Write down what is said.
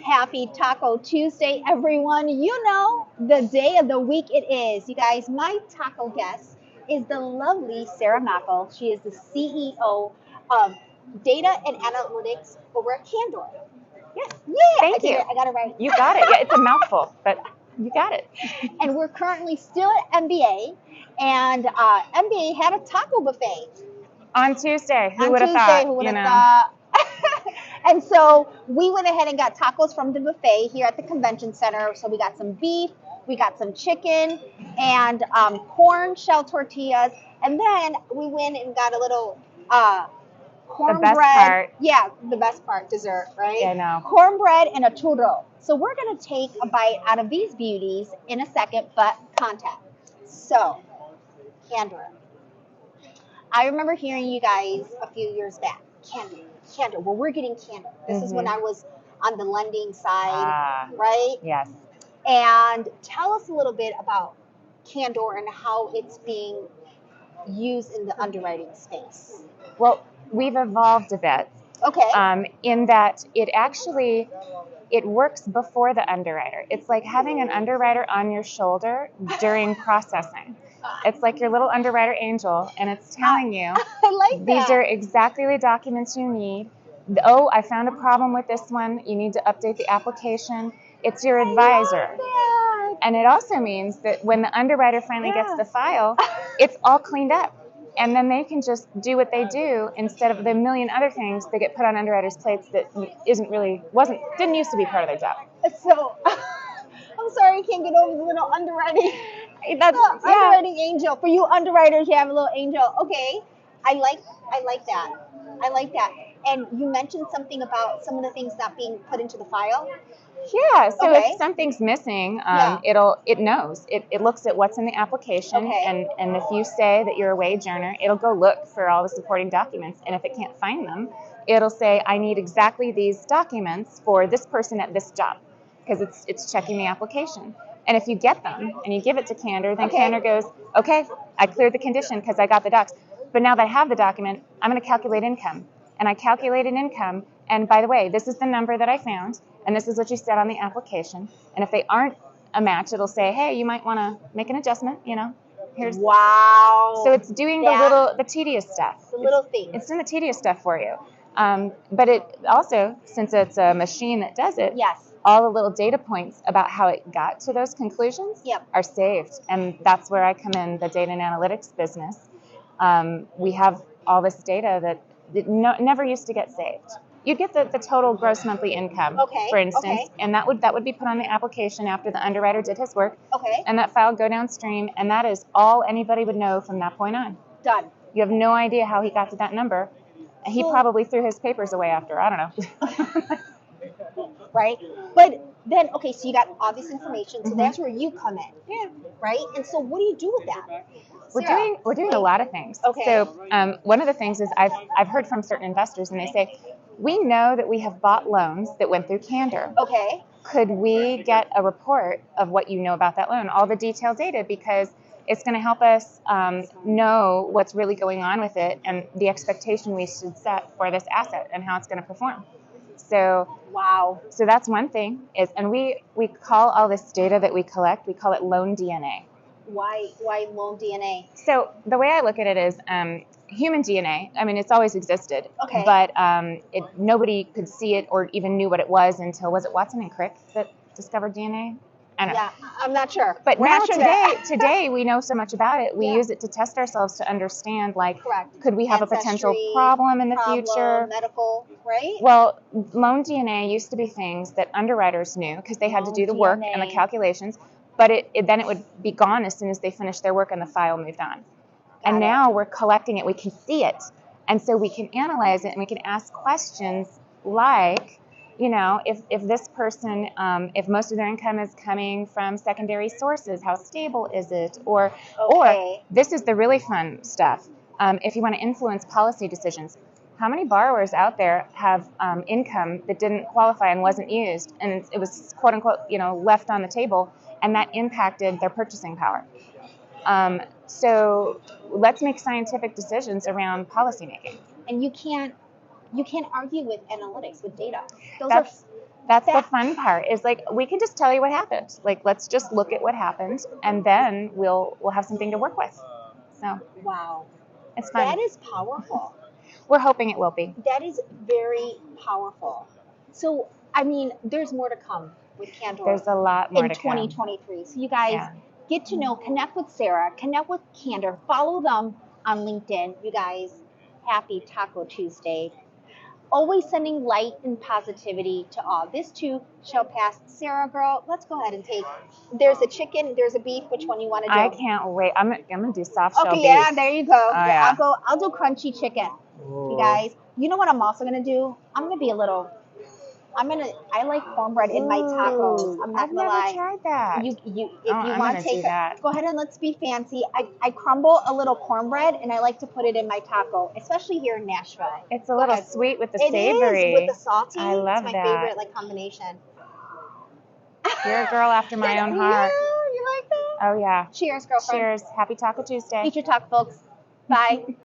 Happy Taco Tuesday, everyone. You know the day of the week it is. You guys, my taco guest is the lovely Sara Knockhel. She is the CEO of Data and Analytics over at Candor. Yes, yeah, Thank you. I got it right. You got it. Yeah, it's a mouthful, but you got it. And we're currently still at MBA, and MBA had a taco buffet. On Tuesday, who On would have Tuesday, thought? who would have thought? And so we went ahead and got tacos from the buffet here at the convention center. So we got some beef, we got some chicken, and corn shell tortillas. And then we went and got a little cornbread. The best part. Yeah, the best part, dessert, right? Yeah, I know. Cornbread and a churro. So we're going to take a bite out of these beauties in a second, but contact. So, Candor. I remember hearing you guys a few years back. Candor. Well, we're getting Candor. This is when I was on the lending side, right? Yes. And tell us a little bit about Candor and how it's being used in the underwriting space. Well, we've evolved a bit. Okay. In that it works before the underwriter. It's like having an underwriter on your shoulder during processing. It's like your little underwriter angel, and it's telling you, I like that. These are exactly the documents you need. Oh, I found a problem with this one. You need to update the application. It's your advisor. And it also means that when the underwriter finally gets the file, it's all cleaned up. And then they can just do what they do instead of the million other things that get put on underwriters' plates that didn't used to be part of their job. So, I'm sorry I can't get over the little underwriting. Underwriting angel. For you underwriters, you have a little angel. Okay. I like that. And you mentioned something about some of the things not being put into the file. Yeah, so if something's missing, it knows. It looks at what's in the application, and if you say that you're a wage earner, it'll go look for all the supporting documents, and if it can't find them, it'll say, I need exactly these documents for this person at this job, because it's checking the application. And if you get them and you give it to Candor, then Candor goes, okay, I cleared the condition because I got the docs. But now that I have the document, I'm going to calculate income. And I calculated income. And by the way, this is the number that I found. And this is what you said on the application. And if they aren't a match, it'll say, hey, you might want to make an adjustment, Here's Wow. So it's doing the tedious stuff. The little things. It's doing the tedious stuff for you. But it also, since it's a machine that does it, all the little data points about how it got to those conclusions are saved. And that's where I come in, the data and analytics business. We have all this data that never used to get saved. You'd get the total gross monthly income, for instance, and that would be put on the application after the underwriter did his work, and that file would go downstream, and that is all anybody would know from that point on. Done. You have no idea how he got to that number. He probably threw his papers away after. I don't know. Right? But then, so you got all this information, so that's where you come in. Yeah. Right? And so what do you do with that? We're doing a lot of things. Okay. So one of the things is I've heard from certain investors, and they say, we know that we have bought loans that went through Candor. Okay. Could we get a report of what you know about that loan, all the detailed data, because it's going to help us know what's really going on with it and the expectation we should set for this asset and how it's going to perform. So So that's one thing and we call all this data that we collect, we call it loan DNA. Why loan DNA? So the way I look at it is human DNA. I mean, it's always existed, but nobody could see it or even knew what it was until, was it Watson and Crick that discovered DNA? I don't know. Yeah, I'm not sure. But now today we know so much about it. We use it to test ourselves to understand, could we have a potential problem in the future? Medical, right? Well, loan DNA used to be things that underwriters knew because they had to do the work and the calculations, but then it would be gone as soon as they finished their work and the file moved on. And now we're collecting it. We can see it. And so we can analyze it and we can ask questions like, if this person, if most of their income is coming from secondary sources, how stable is it? Or this is the really fun stuff. If you want to influence policy decisions, how many borrowers out there have income that didn't qualify and wasn't used, and it was quote unquote, left on the table, and that impacted their purchasing power? So let's make scientific decisions around policymaking. And you can't argue with analytics, with data. That's the fun part, is like, we can just tell you what happened. Like, let's just look at what happened, and then we'll have something to work with. So Wow. it's fun. That is powerful. We're hoping it will be. That is very powerful. So, I mean, there's more to come with Candor. There's a lot more in to come. 2023. So you guys Yeah. get to know, connect with Sara, connect with Candor, follow them on LinkedIn. You guys, happy Taco Tuesday. Always sending light and positivity to all. This too shall pass. Sara, girl, let's go ahead and take. There's a chicken, there's a beef. Which one you want to do? I can't wait. I'm gonna do soft shell beef. Yeah, there you go. Oh, yeah. I'll do crunchy chicken. Ooh. You guys, you know what I'm also gonna do? I like cornbread in my tacos. I'm not I've gonna never want tried that. if you I'm want gonna to take do that. go ahead and let's be fancy. I crumble a little cornbread and I like to put it in my taco, especially here in Nashville. It's a little sweet with the It savory. is with the salty. I love it's my that. favorite like combination. You're a girl after my own heart. Yeah, you like that? Oh yeah. Cheers, girlfriend. Cheers. Happy Taco Tuesday. Eat your taco, folks. Bye.